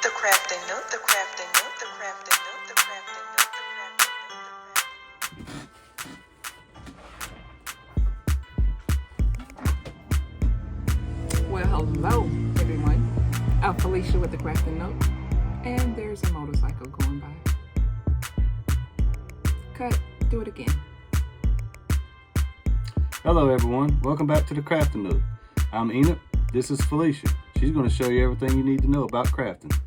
The Crafting Nook, the Crafting Nook, the Crafting Nook, the Crafting Nook, the Crafting Nook. Well, hello everyone. I'm Felicia with the Crafting Nook, and there's a motorcycle going by. Cut, do it again. Hello everyone, welcome back to the Crafting Nook. I'm Enoch, this is Felicia. She's going to show you everything you need to know about crafting.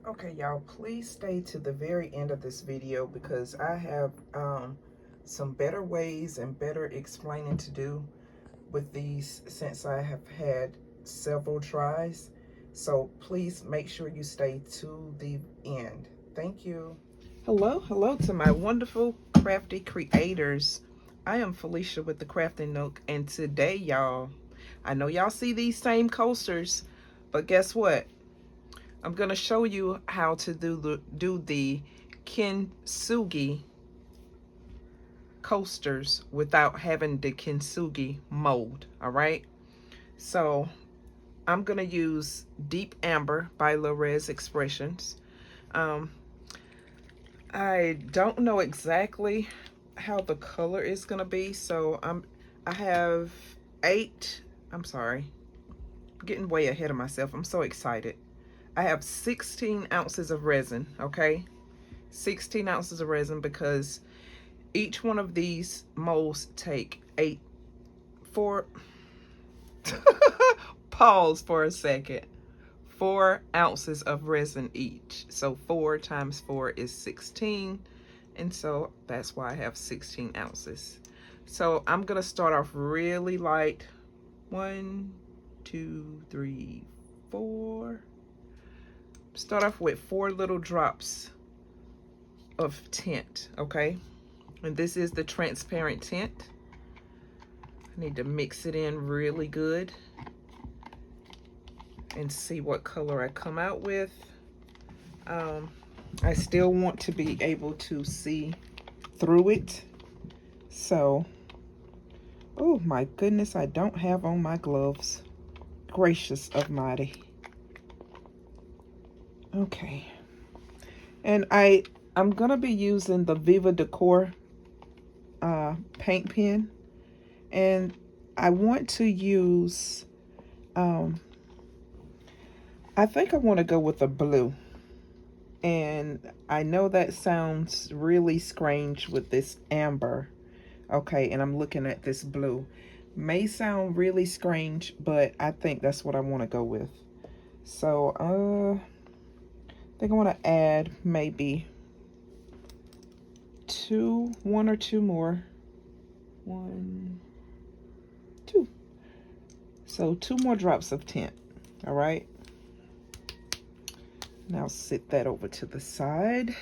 Okay y'all, please stay to the very end of this video because I have some better ways and better explaining to do with these since I have had several tries. So please make sure you stay to the end. Thank you. Hello to my wonderful crafty creators. I am Felicia with the Crafting Nook, and today y'all, I know y'all see these same coasters, but guess what? I'm gonna show you how to do the Kintsugi coasters without having the Kintsugi mold. All right, so I'm gonna use Deep Amber by Resin Expressions. I don't know exactly how the color is gonna be, so I have 8. I'm sorry, I'm getting way ahead of myself. I'm so excited. I have 16 ounces of resin. Okay, 16 ounces of resin, because each one of these molds take 4 pause for a second, 4 ounces of resin each. So 4 times 4 is 16, and so that's why I have 16 ounces. So I'm gonna start off really light. 1, 2, 3, 4. Start off with 4 little drops of tint. Okay, and this is the transparent tint. I need to mix it in really good and see what color I come out with. I still want to be able to see through it. So, oh my goodness, I don't have on my gloves. Gracious Almighty. Okay, and I'm gonna be using the Viva Decor paint pen, and I want to use I think I want to go with a blue, and I know that sounds really strange with this amber. Okay, and I'm looking at this blue. May sound really strange, but I think that's what I want to go with. So I think I want to add maybe 1 or 2 more. 1, 2. So 2 more drops of tint. All right. Now sit that over to the side.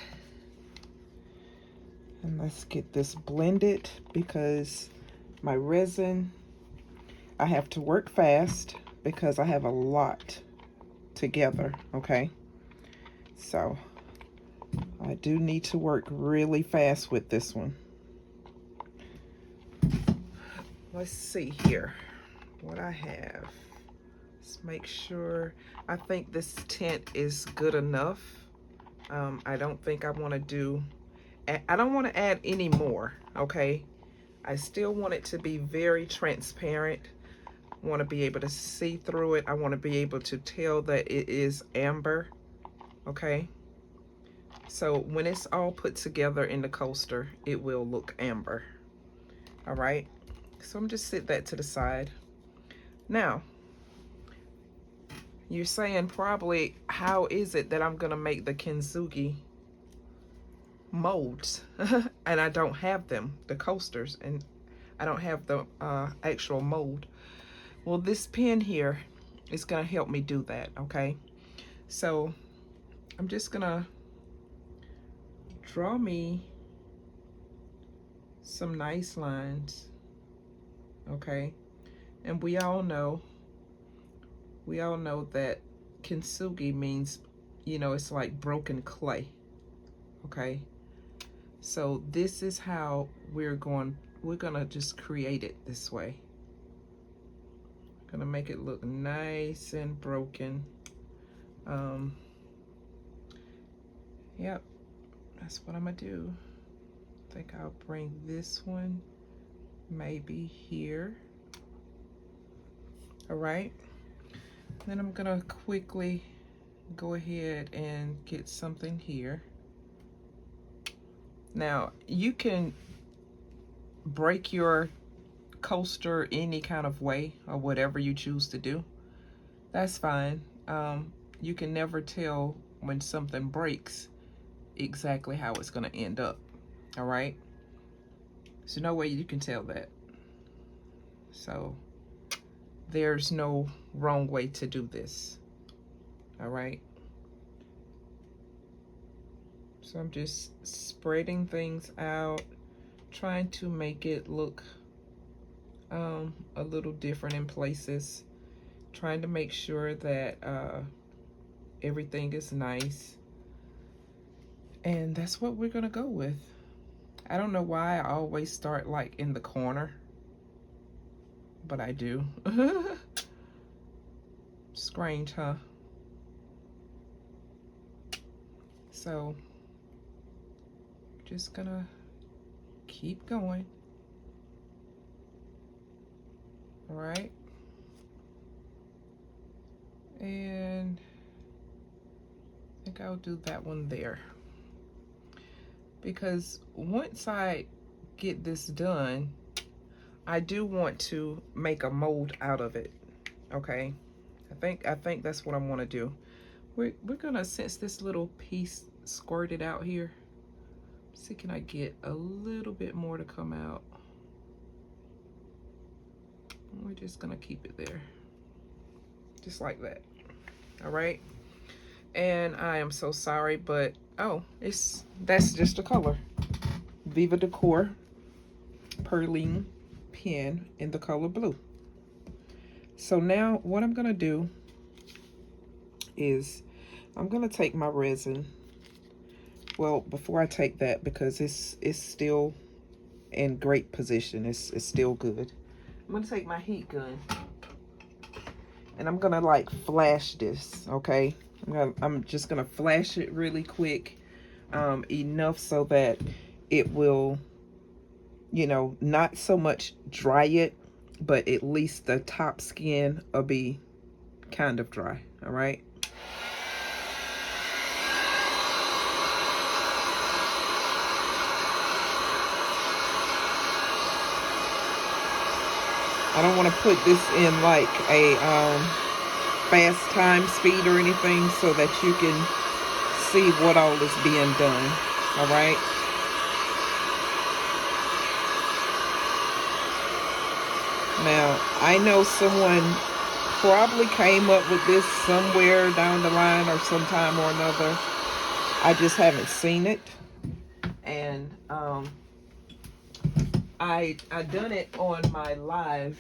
And let's get this blended, because my resin, I have to work fast because I have a lot together. Okay. So I do need to work really fast with this one. Let's see here what I have. Let's make sure. I think this tint is good enough. I don't think I want to do, I don't want to add any more. Okay, I still want it to be very transparent. I want to be able to see through it. I want to be able to tell that it is amber. Okay, so when it's all put together in the coaster, it will look amber. All right, so I'm just set that to the side. Now, you're saying probably, how is it that I'm gonna make the Kintsugi molds? And I don't have them, the coasters, and I don't have the actual mold. Well, this pen here is gonna help me do that. Okay, so I'm just gonna draw me some nice lines. Okay, and we all know that Kintsugi means, you know, it's like broken clay. Okay, so this is how we're gonna just create it this way. Gonna make it look nice and broken. Yep, that's what I'm gonna do. I think I'll bring this one maybe here. All right, then I'm gonna quickly go ahead and get something here. Now you can break your coaster any kind of way or whatever you choose to do. That's fine. You can never tell when something breaks exactly how it's going to end up. All right, so no way you can tell that. So there's no wrong way to do this. All right, so I'm just spreading things out, trying to make it look a little different in places, trying to make sure that everything is nice, and that's what we're gonna go with. I don't know why I always start like in the corner, but I do. Strange, huh? So just gonna keep going. All right, and I think I'll do that one there, because once I get this done, I do want to make a mold out of it. Okay, I think that's what I want to do. We're gonna, since this little piece squirted out here, see, can I get a little bit more to come out? We're just gonna keep it there, just like that. All right, and I am so sorry, but oh, that's just a color. Viva Decor Perline pen in the color blue. So now what I'm gonna do is I'm gonna take my resin. Well, before I take that, because it's still in great position, it's still good, I'm gonna take my heat gun and I'm gonna like flash this. Okay, I'm just gonna flash it really quick, enough so that it will, you know, not so much dry it, but at least the top skin will be kind of dry. All right, I don't want to put this in like a fast time speed or anything, so that you can see what all is being done. All right, now I know someone probably came up with this somewhere down the line or sometime or another. I just haven't seen it. And I done it on my live,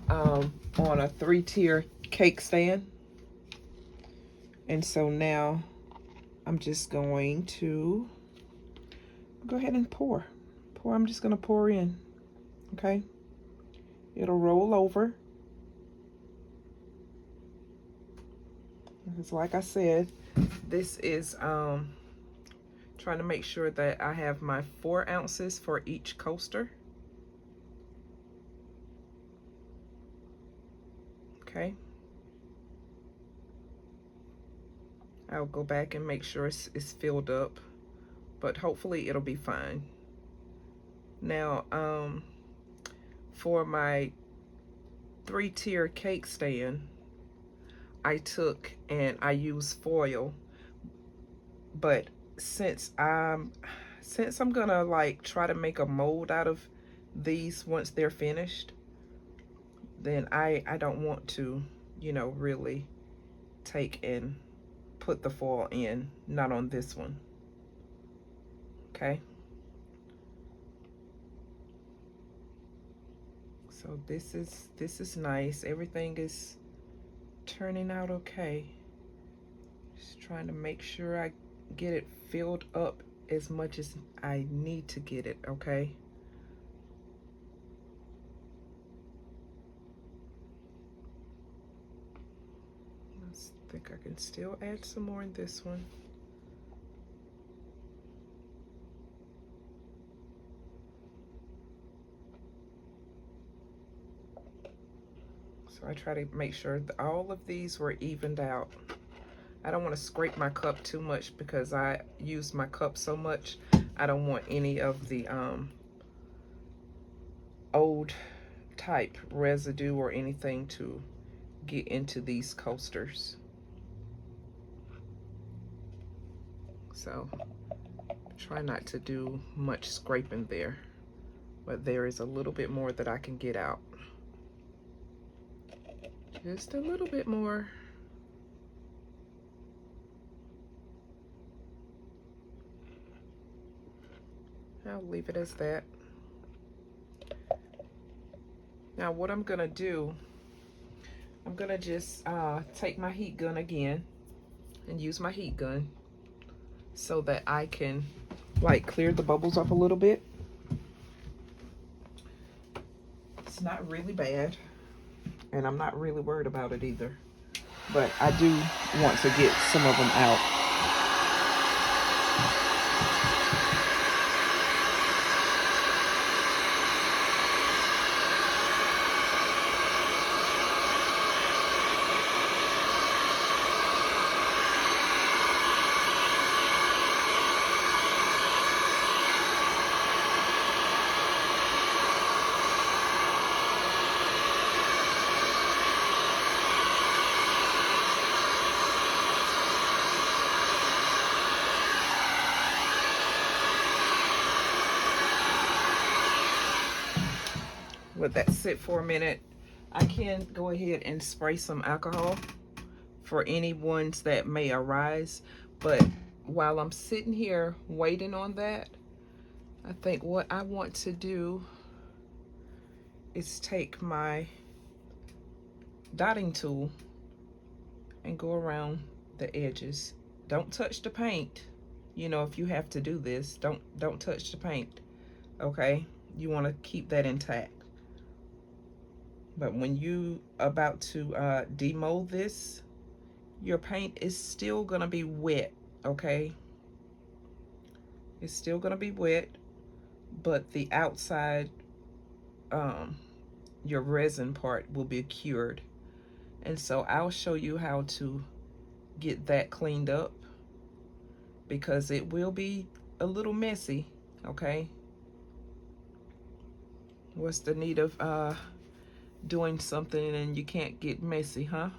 on a 3-tier cake stand. And so now I'm just going to go ahead and pour. I'm just gonna pour in. Okay, it'll roll over. Because like I said, this is trying to make sure that I have my 4 ounces for each coaster. Okay, I'll go back and make sure it's filled up, but hopefully it'll be fine. Now, for my 3-tier cake stand, I took and I used foil, but since I'm gonna like try to make a mold out of these once they're finished, then I don't want to, you know, really take and put the foil in, not on this one. Okay, so this is nice. Everything is turning out okay. Just trying to make sure I get it filled up as much as I need to get it. Okay, I think I can still add some more in this one. So I try to make sure that all of these were evened out. I don't want to scrape my cup too much because I use my cup so much. I don't want any of the old type residue or anything to get into these coasters. So try not to do much scraping there, but there is a little bit more that I can get out. Just a little bit more. I'll leave it as that. Now what I'm gonna do, I'm gonna just take my heat gun again and use my heat gun so that I can like clear the bubbles up a little bit. It's not really bad, and I'm not really worried about it either, but I do want to get some of them out. Let that sit for a minute. I can go ahead and spray some alcohol for any ones that may arise, but while I'm sitting here waiting on that, I think what I want to do is take my dotting tool and go around the edges. Don't touch the paint. You know, if you have to do this, don't touch the paint, okay? You want to keep that intact. But when you about to demold this, your paint is still gonna be wet, okay? It's still gonna be wet, but the outside, your resin part will be cured. And so I'll show you how to get that cleaned up because it will be a little messy, okay? What's the need of doing something and you can't get messy, huh?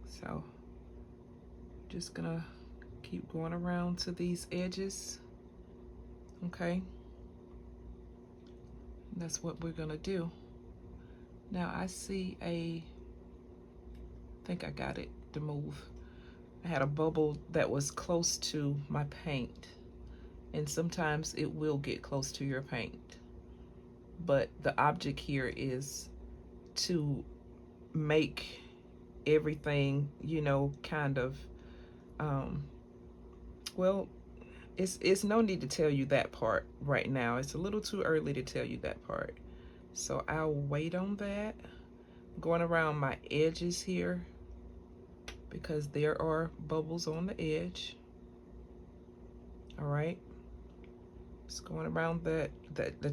So just gonna keep going around to these edges, okay? That's what we're gonna do. Now I see I think I got it to move. I had a bubble that was close to my paint, and sometimes it will get close to your paint. But the object here is to make everything, you know, kind of, well, it's no need to tell you that part right now. It's a little too early to tell you that part. So I'll wait on that. Going around my edges here because there are bubbles on the edge. All right. Just going around the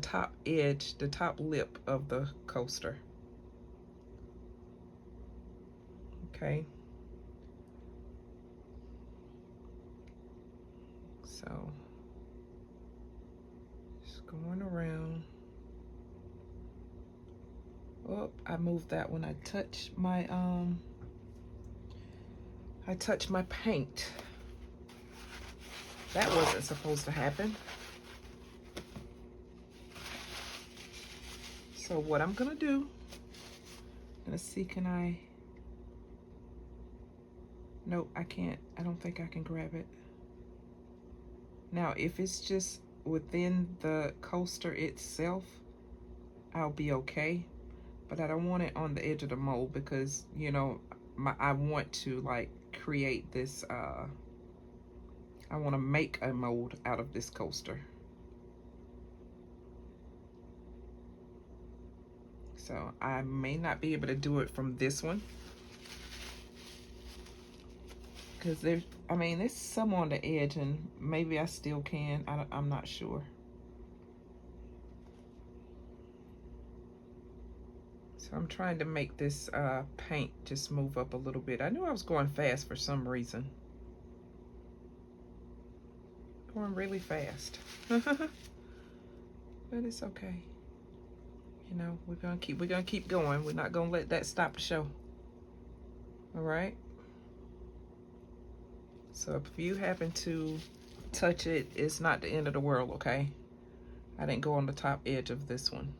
top edge, the top lip of the coaster. Okay. So just going around. Oh, I moved that when I touched my paint. That wasn't supposed to happen. So what I'm gonna do, let's see, can I? Nope, I can't. I don't think I can grab it. Now, if it's just within the coaster itself, I'll be okay. But I don't want it on the edge of the mold because, you know, I want to like create this, I want to make a mold out of this coaster. So I may not be able to do it from this one, because there's, I mean, there's some on the edge, and maybe I still can. I'm not sure. So I'm trying to make this paint just move up a little bit. I knew I was going fast for some reason. Going really fast. But it's okay. You know, we're gonna keep going. We're not gonna let that stop the show. All right. So if you happen to touch it, it's not the end of the world, okay? I didn't go on the top edge of this one.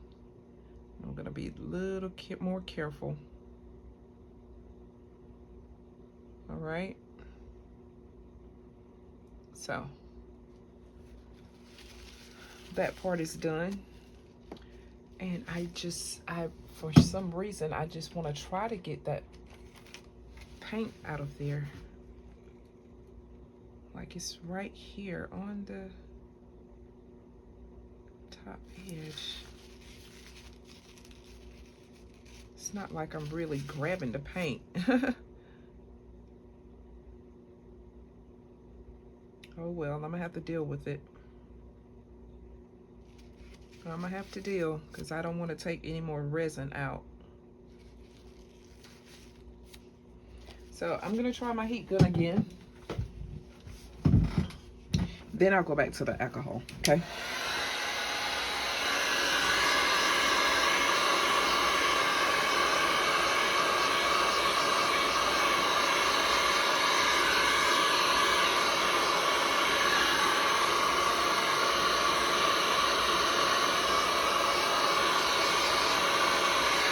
I'm gonna be a little more careful. All right. So that part is done. And for some reason, I just want to try to get that paint out of there. Like it's right here on the top edge. It's not like I'm really grabbing the paint. Oh well, I'm gonna have to deal with it. I'm gonna have to deal, because I don't want to take any more resin out. So I'm gonna try my heat gun again. Then I'll go back to the alcohol, okay?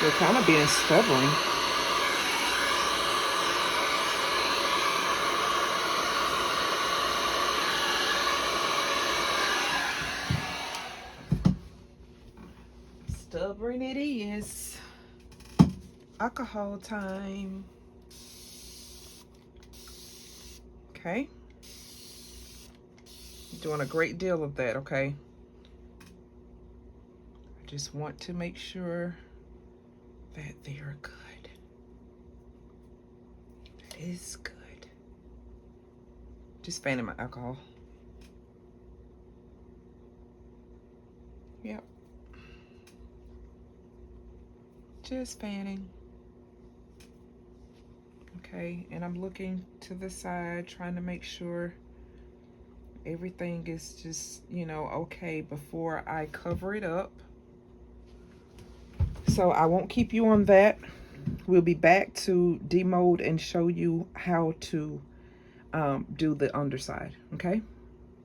They're kind of being stubborn. Stubborn it is. Alcohol time. Okay. You're doing a great deal of that, okay? I just want to make sure that they are good. That is good. Just fanning my alcohol. Yep. Just fanning. Okay, and I'm looking to the side, trying to make sure everything is just, you know, okay before I cover it up. So I won't keep you on that. We'll be back to demold and show you how to do the underside, okay?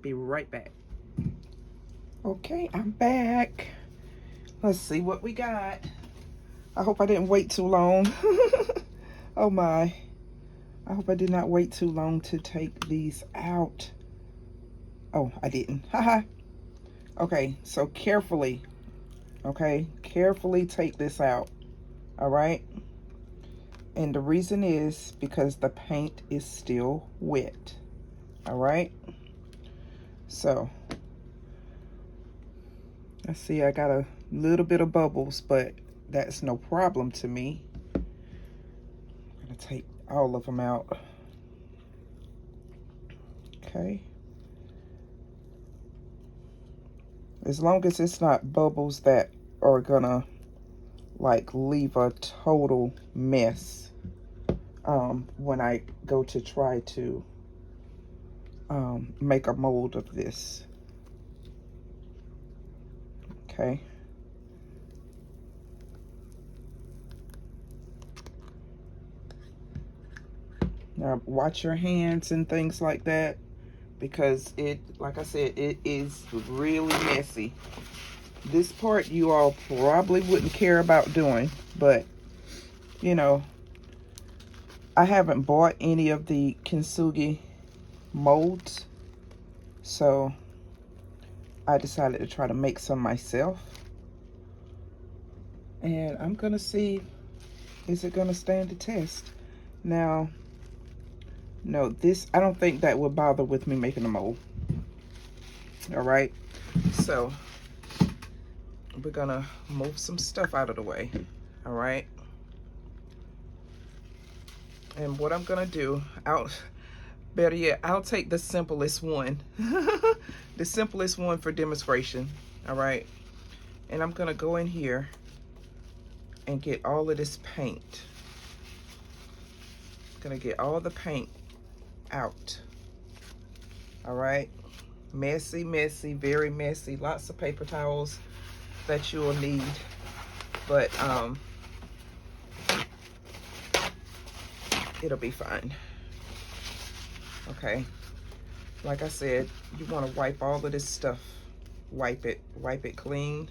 Be right back. Okay, I'm back. Let's see what we got. I hope I didn't wait too long. Oh my. I hope I did not wait too long to take these out. Oh, I didn't. Haha. Okay, so carefully. Okay, carefully take this out. All right. And the reason is because the paint is still wet. All right. So let's see, I got a little bit of bubbles, but that's no problem to me. I'm gonna take all of them out. Okay. As long as it's not bubbles that are gonna like leave a total mess when I go to try to make a mold of this. Okay. Now watch your hands and things like that, because it, like I said, it is really messy. This part you all probably wouldn't care about doing, but you know, I haven't bought any of the Kintsugi molds, so I decided to try to make some myself. And I'm gonna see, is it gonna stand the test? Now, no, this, I don't think that would bother with me making a mold. All right, so we're gonna move some stuff out of the way. All right. And what I'm gonna do, better yet, I'll take the simplest one. The simplest one for demonstration. All right. And I'm gonna go in here and get all of this paint. Gonna get all the paint out. All right. Messy, messy, very messy. Lots of paper towels that you will need. But it'll be fine. Okay. Like I said, you want to wipe all of this stuff. Wipe it clean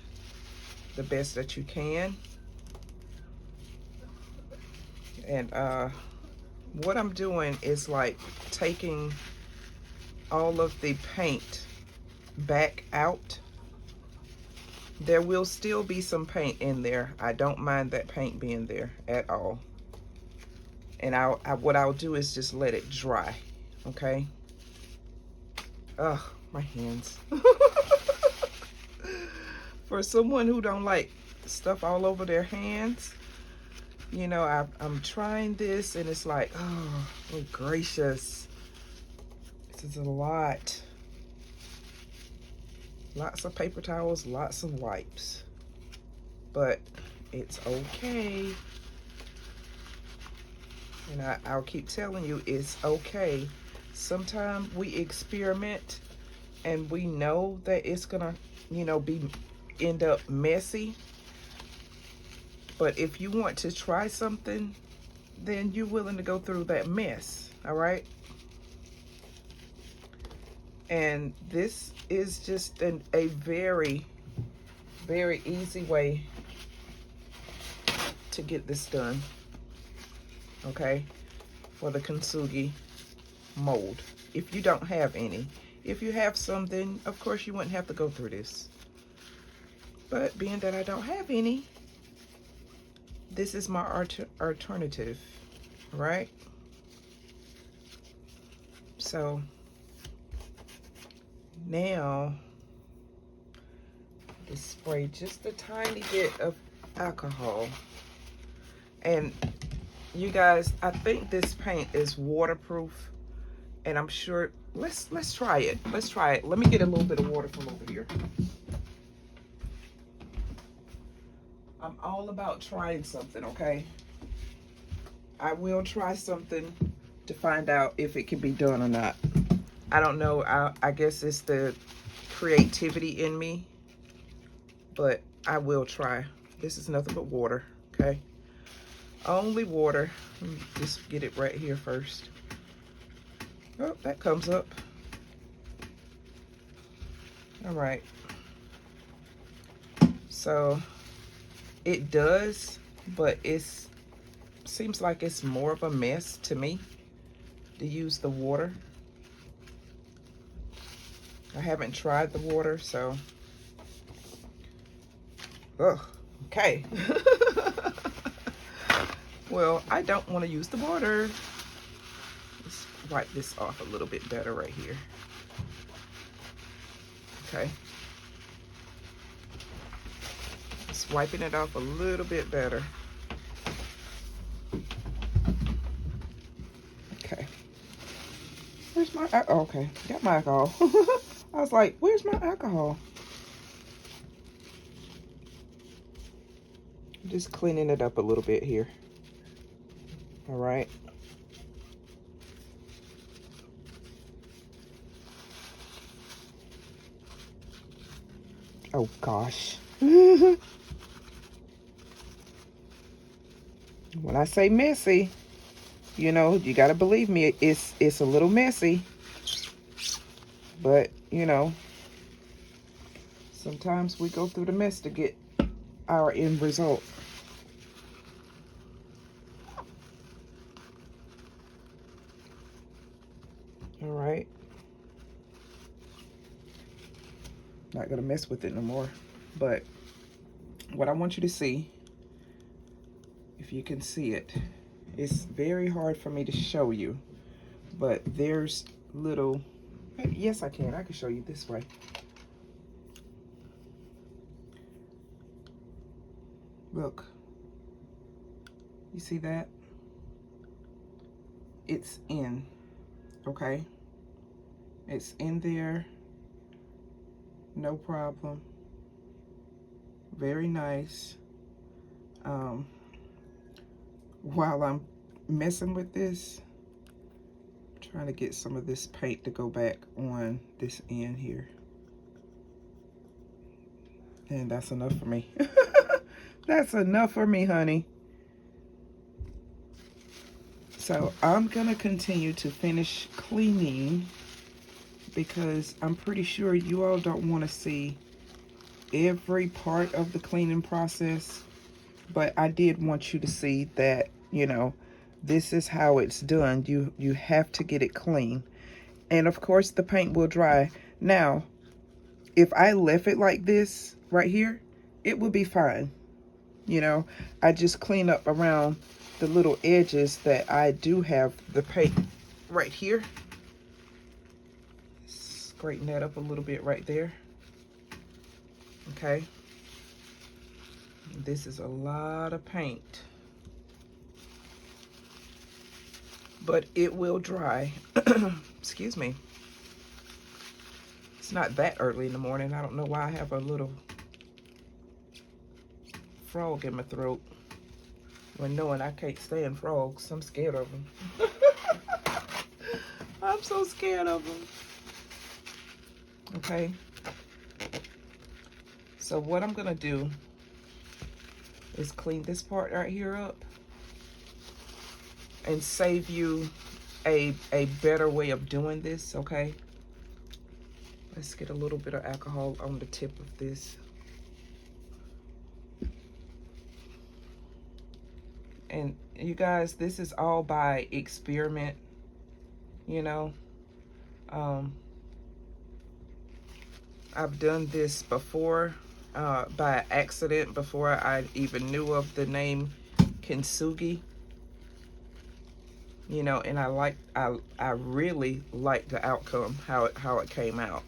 the best that you can. And what I'm doing is like taking all of the paint back out. There will still be some paint in there. I don't mind that paint being there at all. And what I'll do is just let it dry, okay? Ugh, my hands. For someone who don't like stuff all over their hands, you know, I'm trying this and it's like, oh gracious. This is a lot. Lots of paper towels, lots of wipes. But it's okay. And I'll keep telling you, it's okay. Sometimes we experiment and we know that it's gonna, you know, end up messy. But if you want to try something, then you're willing to go through that mess, all right? And this is just a very, very easy way to get this done, okay? For the Kintsugi mold, if you don't have any. If you have some, then of course you wouldn't have to go through this. But being that I don't have any, this is my alternative, right? So now just spray just a tiny bit of alcohol. And you guys, I think this paint is waterproof, and I'm sure, let's try it. Let's try it. Let me get a little bit of water from over here. I'm all about trying something, okay? I will try something to find out if it can be done or not. I don't know. I guess it's the creativity in me, but I will try. This is nothing but water, okay? Only water. Let me just get it right here first. Oh, that comes up. All right. So it does, but seems like it's more of a mess to me to use the water. I haven't tried the water, so. Ugh, okay. Well, I don't want to use the water. Let's wipe this off a little bit better right here. Okay. Just wiping it off a little bit better. Okay. Where's my, oh, okay, got my alcohol. I was like, where's my alcohol? Just cleaning it up a little bit here. All right. Oh gosh. When I say messy, you know, you gotta believe me, it's a little messy. But, you know, sometimes we go through the mess to get our end result. All right. Not gonna mess with it no more. But what I want you to see, if you can see it, it's very hard for me to show you, but there's little, yes I can show you this way. Look, You see that? It's in, okay? It's in there, no problem. Very nice. While I'm messing with this, I'm trying to get some of this paint to go back on this end here. And that's enough for me. That's enough for me, honey. So I'm gonna continue to finish cleaning because I'm pretty sure you all don't want to see every part of the cleaning process, but I did want you to see that, you know, this is how it's done. You have to get it clean. And of course the paint will dry. Now, if I left it like this right here, it would be fine. You know, I just clean up around the little edges that I do have the paint right here. Straighten that up a little bit right there. Okay. This is a lot of paint, but it will dry. Excuse me. It's not that early in the morning. I don't know why I have a little frog in my throat when knowing I can't stand frogs. I'm scared of them. I'm so scared of them. Okay. So what I'm gonna do is clean this part right here up and save you a better way of doing this, okay? Let's get a little bit of alcohol on the tip of this. And you guys, this is all by experiment, you know. I've done this before by accident before I even knew of the name Kintsugi. You know, and I really liked the outcome, how it came out.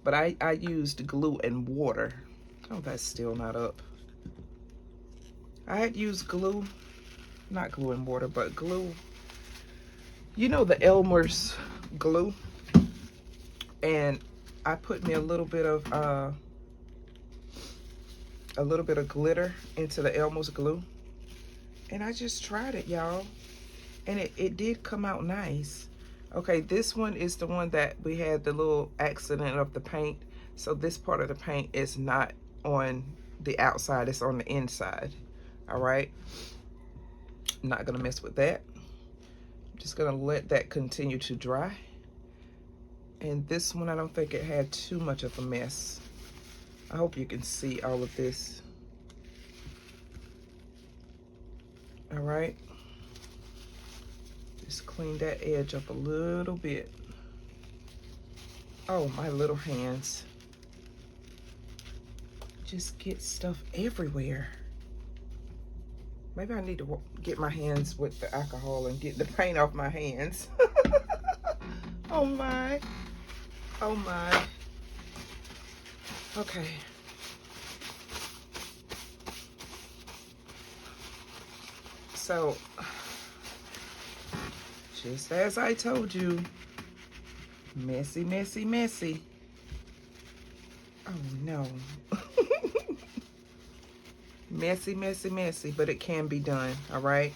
But I used glue and water. Oh, that's still not up. I had used glue, not glue and water, but glue. You know the Elmer's glue? And I put me a little bit of glitter into the Elmer's glue. And I just tried it, y'all. And it did come out nice. Okay, this one is the one that we had the little accident of the paint. So this part of the paint is not on the outside, it's on the inside. All right. I'm not gonna mess with that. I'm just gonna let that continue to dry. And this one, I don't think it had too much of a mess. I hope you can see all of this. All right. Just clean that edge up a little bit. Oh, my little hands. Just get stuff everywhere. Maybe I need to get my hands with the alcohol and get the paint off my hands. Oh my. Oh my. Okay. So, just as I told you, messy, messy, messy. Oh no. Messy, messy, messy, but it can be done, all right?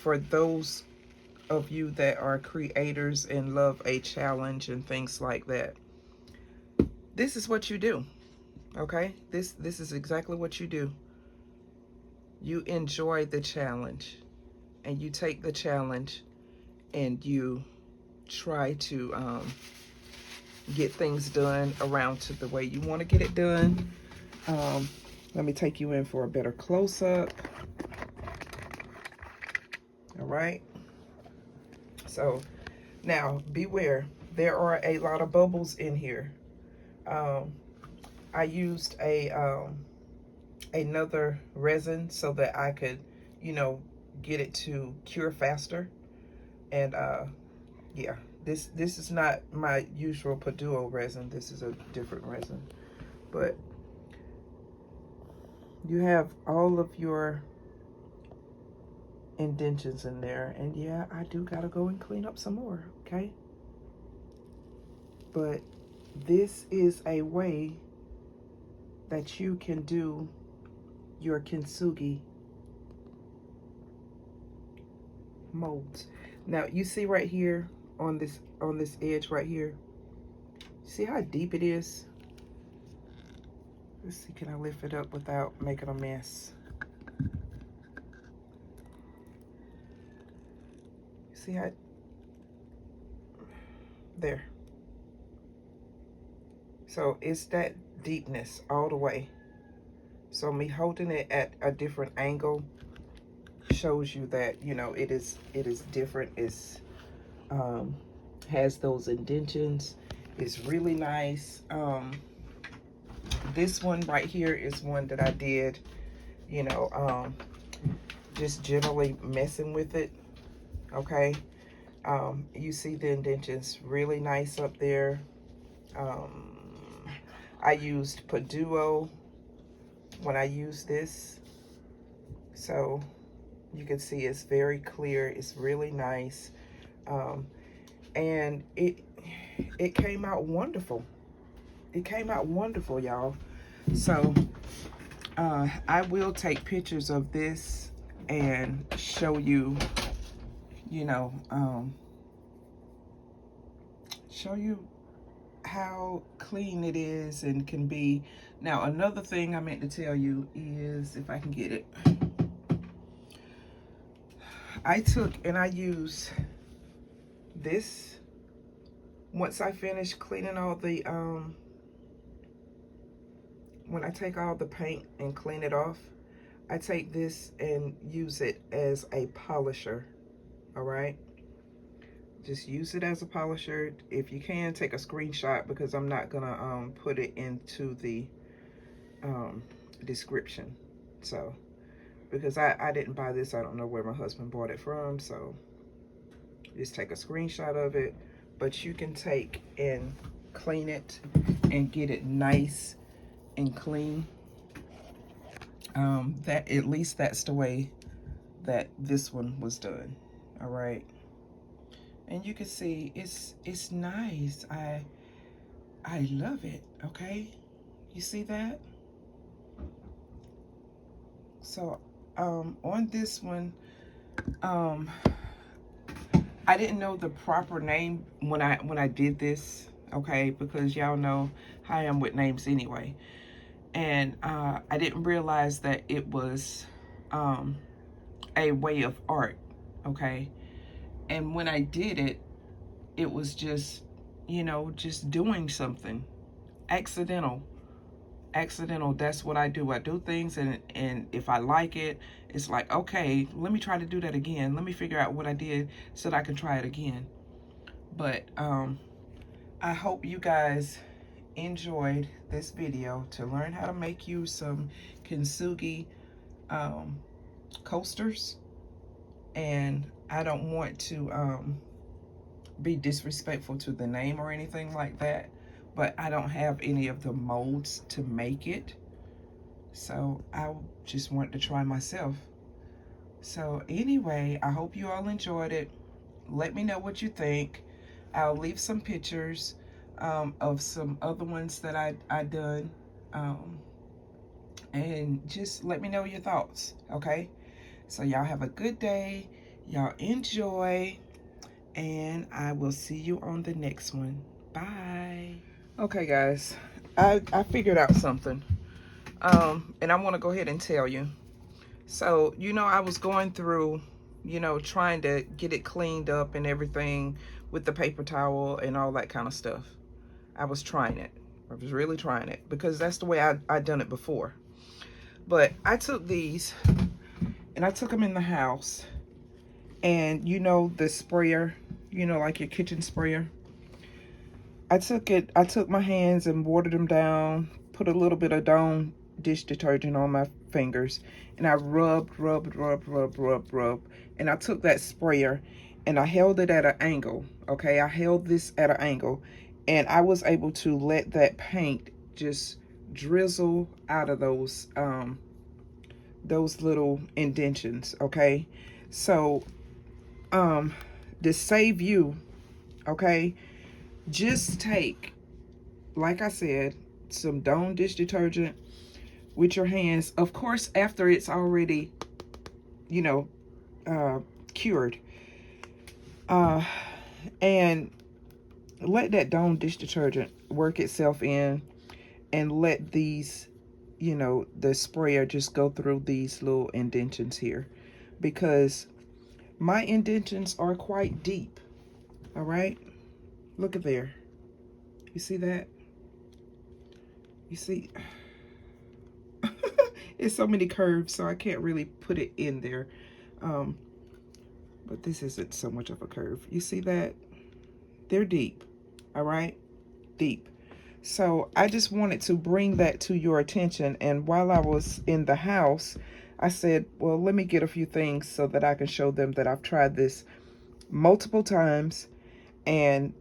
For those of you that are creators and love a challenge and things like that, this is what you do, okay? This is exactly what you do. You enjoy the challenge, and you take the challenge and you try to get things done around to the way you want to get it done. Let me take you in for a better close-up. All right. So now beware, there are a lot of bubbles in here. I used another resin so that I could, you know, get it to cure faster. And yeah, this is not my usual PuDuo resin. This is a different resin. But you have all of your indentions in there. And yeah, I do gotta go and clean up some more, okay? But this is a way that you can do your kintsugi molds. Now you see right here on this edge right here, see how deep it is? Let's see, can I lift it up without making a mess? See how, there. So it's that deepness all the way. So me holding it at a different angle shows you that, you know, it is different. It's has those indentions. It's really nice. This one right here is one that I did, you know, just generally messing with it. Okay. You see the indentions really nice up there. I used PuDuo when I used this, so you can see it's very clear. It's really nice, and it came out wonderful. It came out wonderful, y'all. So I will take pictures of this and show you, you know, show you how clean it is and can be. Now, another thing I meant to tell you is, if I can get it, I took and I used this once I finished cleaning all the, when I take all the paint and clean it off, I take this and use it as a polisher, all right? Just use it as a polisher. If you can, take a screenshot, because I'm not gonna put it into the description. So, because I didn't buy this, I don't know where my husband bought it from, so just take a screenshot of it. But you can take and clean it and get it nice and clean. That, at least that's the way that this one was done. All right. And you can see it's nice. I love it. Okay, you see that? So on this one, I didn't know the proper name when I did this, okay, because y'all know how I am with names anyway. And I didn't realize that it was a way of art, okay? And when I did it, it was just, you know, just doing something. Accidental. That's what I do. I do things, and if I like it, it's like, okay, let me try to do that again. Let me figure out what I did so that I can try it again. But I hope you guys enjoyed this video to learn how to make you some kintsugi coasters. And I don't want to be disrespectful to the name or anything like that, but I don't have any of the molds to make it, so I just want to try myself. So anyway, I hope you all enjoyed it. Let me know what you think. I'll leave some pictures of some other ones that I done, and just let me know your thoughts, okay? So y'all have a good day, y'all enjoy, and I will see you on the next one. Bye. Okay guys, I figured out something, and I want to go ahead and tell you. So, you know, I was going through, you know, trying to get it cleaned up and everything with the paper towel and all that kind of stuff. I was trying it. I was really trying it, because that's the way I'd done it before. But I took these and I took them in the house, and you know, the sprayer, you know, like your kitchen sprayer, I took my hands and watered them down, put a little bit of Dawn dish detergent on my fingers, and I rubbed, and I took that sprayer and I held it at an angle, okay? I held this at an angle, and I was able to let that paint just drizzle out of those those little indentions, okay? So, to save you, okay, just take, like I said, some Dawn dish detergent with your hands. Of course, after it's already, you know, cured. And let that Dawn dish detergent work itself in, and let these, you know, the sprayer just go through these little indentions here, because my indentions are quite deep. All right, look at there. You see that? You see? It's so many curves, so I can't really put it in there. But this isn't so much of a curve. You see that? They're deep. All right, deep. So I just wanted to bring that to your attention. And while I was in the house, I said, well, let me get a few things so that I can show them that I've tried this multiple times, and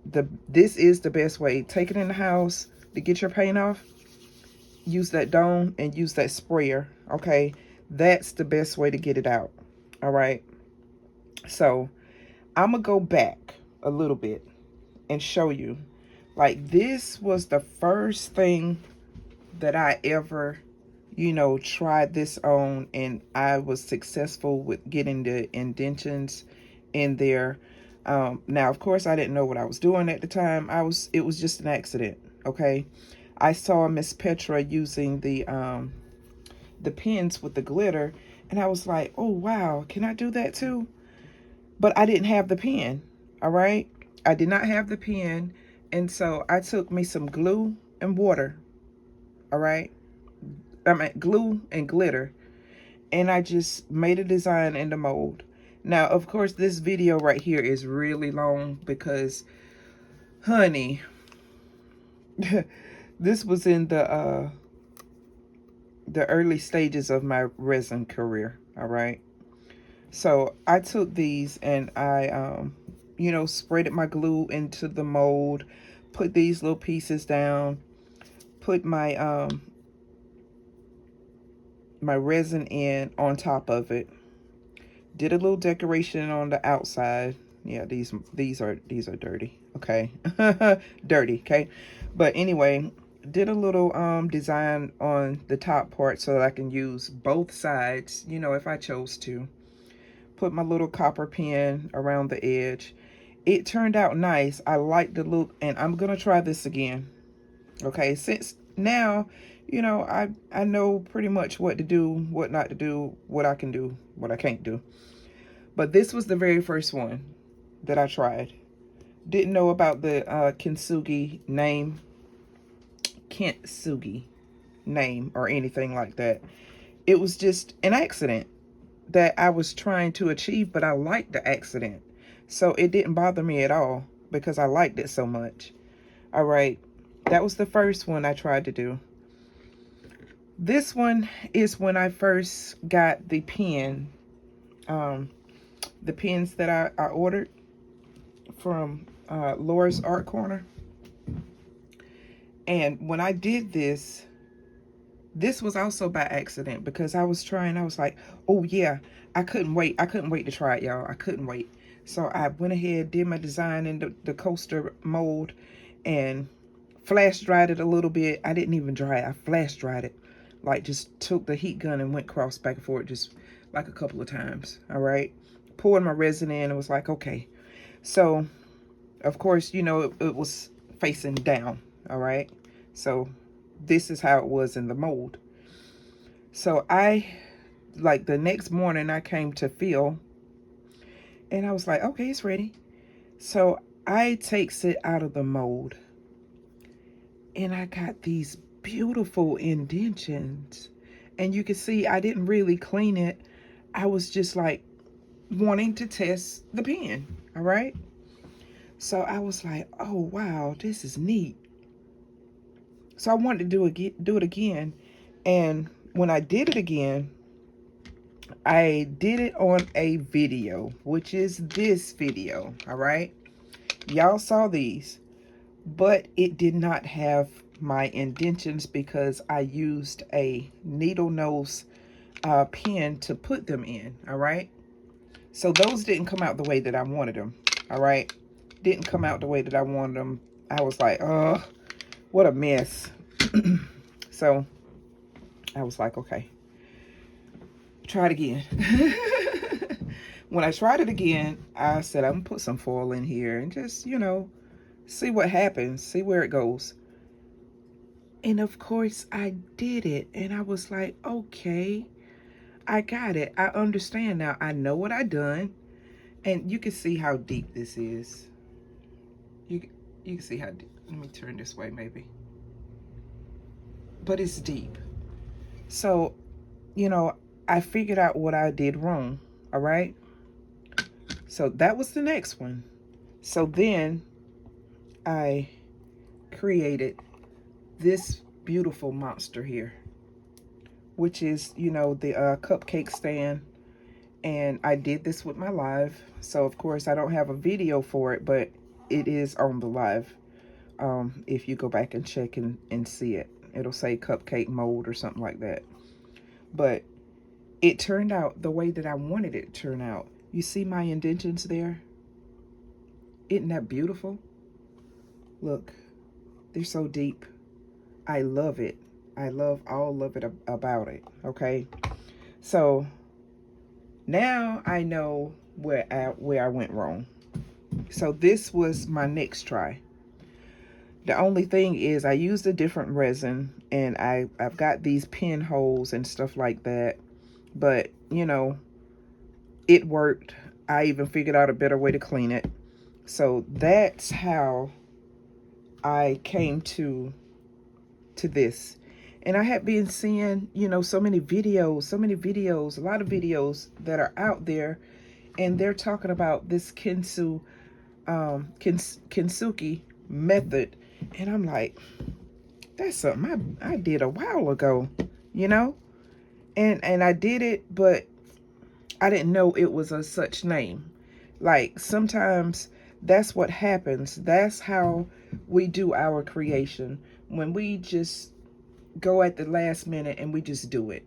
this is the best way. Take it in the house to get your paint off. Use that Dawn and use that sprayer, okay? That's the best way to get it out, all right? So I'm gonna go back a little bit and show you. Like, this was the first thing that I ever, you know, tried this on, and I was successful with getting the indentions in there. Now, of course, I didn't know what I was doing at the time. It was just an accident, okay? I saw Miss Petra using the pens with the glitter, and I was like, oh, wow, can I do that too? But I didn't have the pen, all right? I did not have the pen, and so I took me some glue and water, all right? I mean, glue and glitter, and I just made a design in the mold. Now, of course, this video right here is really long because, honey, this was in the early stages of my resin career, all right? So I took these and I, you know, spreaded my glue into the mold, put these little pieces down, put my my resin in on top of it, did a little decoration on the outside. Yeah, these are dirty, okay? Dirty, okay? But anyway, did a little design on the top part so that I can use both sides, you know, if I chose to. Put my little copper pen around the edge. It turned out nice. I like the look, and I'm gonna try this again, okay? Since now, you know, I know pretty much what to do, what not to do, what I can do, what I can't do. But this was the very first one that I tried. Didn't know about the Kintsugi name, or anything like that. It was just an accident that I was trying to achieve, but I liked the accident. So it didn't bother me at all because I liked it so much. All right, that was the first one I tried to do. This one is when I first got the pen, the pens that I ordered from Laura's Art Corner. And when I did this was also by accident because I was like, oh yeah, I couldn't wait to try it, y'all. I couldn't wait. So I went ahead, did my design in the coaster mold, and flash dried it a little bit. I didn't even dry it, I flash dried it. Like, just took the heat gun and went cross back and forth just like a couple of times, all right? Poured my resin in and was like, okay. So, of course, you know, it was facing down, all right? So this is how it was in the mold. So like the next morning I came to fill, and I was like, okay, it's ready. So I takes it out of the mold, and I got these beautiful indentions. And you can see I didn't really clean it. I was just like wanting to test the pen, all right? So I was like, oh wow, this is neat. So I wanted to do it again. And when I did it again, I did it on a video, which is this video, all right? Y'all saw these, but it did not have my indentions because I used a needle nose pen to put them in, all right? So those didn't come out the way that I wanted them, all right? Didn't come out the way that I wanted them. I was like, oh, what a mess. So I was like, okay, try it again. When I tried it again, I said, I'm gonna put some foil in here and just, you know, see what happens, see where it goes. And of course I did it, and I was like, okay, I got it. I understand now. I know what I done. And you can see how deep this is. You can see how deep. Let me turn this way maybe. But it's deep. So, you know, I figured out what I did wrong. All right. So that was the next one. So then I created this beautiful monster here, which is, you know, the cupcake stand. And I did this with my live. So of course I don't have a video for it, but it is on the live. If you go back and check and see it, it'll say cupcake mold or something like that. But it turned out the way that I wanted it to turn out. You see my indentions there? Isn't that beautiful? Look, they're so deep. I love it. I love all of it about it, okay? So now I know where I went wrong. So this was my next try. The only thing is I used a different resin, and I've got these pinholes and stuff like that. But, you know, it worked. I even figured out a better way to clean it. So that's how I came to this. And I had been seeing, you know, so many videos, a lot of videos that are out there, and they're talking about this Kintsugi method. And I'm like, that's something I did a while ago, you know? And I did it, but I didn't know it was a such name. Like, sometimes that's what happens. That's how we do our creation. When we just go at the last minute and we just do it.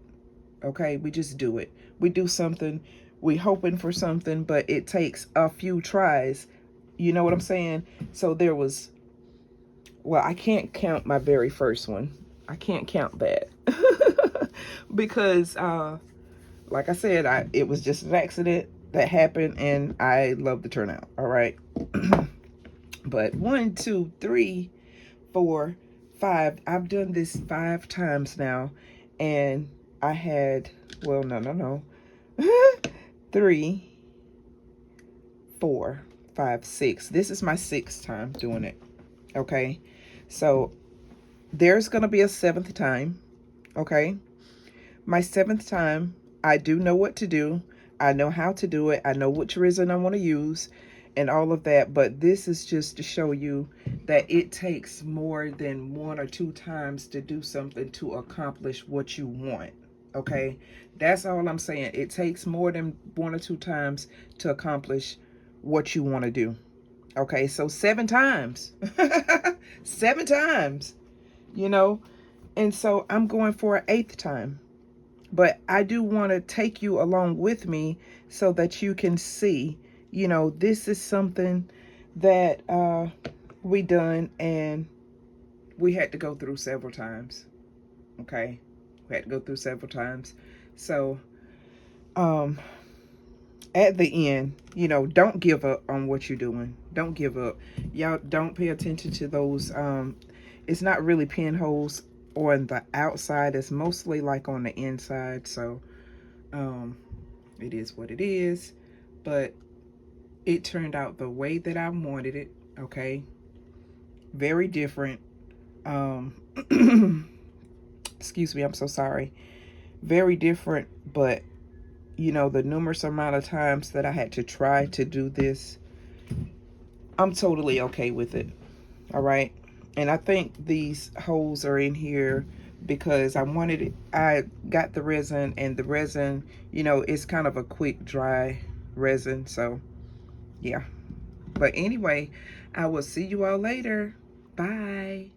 Okay? We just do it. We do something. We hoping for something, but it takes a few tries. You know what I'm saying? So there was, well, I can't count my very first one. I can't count that. Because, like I said, it was just an accident that happened, and I love the turnout. All right. But 1, 2, 3, 4, 5. I've done this 5 times now, and I had, well, no. 3, 4, 5, 6. This is my 6th time doing it. Okay. So there's going to be a 7th time. Okay. My 7th time, I do know what to do. I know how to do it. I know which resin I want to use and all of that. But this is just to show you that it takes more than 1 or 2 times to do something to accomplish what you want. Okay? That's all I'm saying. It takes more than 1 or 2 times to accomplish what you want to do. Okay? So 7 times. 7 times. You know? And so I'm going for an 8th time. But I do want to take you along with me so that you can see, you know, this is something that we done, and we had to go through several times. Okay. We had to go through several times. So, at the end, you know, don't give up on what you're doing. Don't give up. Y'all don't pay attention to those. It's not really pinholes on the outside. It's mostly like on the inside. So it is what it is, but it turned out the way that I wanted it. Okay, very different. Excuse me, I'm so sorry. Very different, but you know, the numerous amount of times that I had to try to do this, I'm totally okay with it. All right. And I think these holes are in here because I got the resin, and the resin, you know, it's kind of a quick dry resin. So yeah. But anyway, I will see you all later. Bye.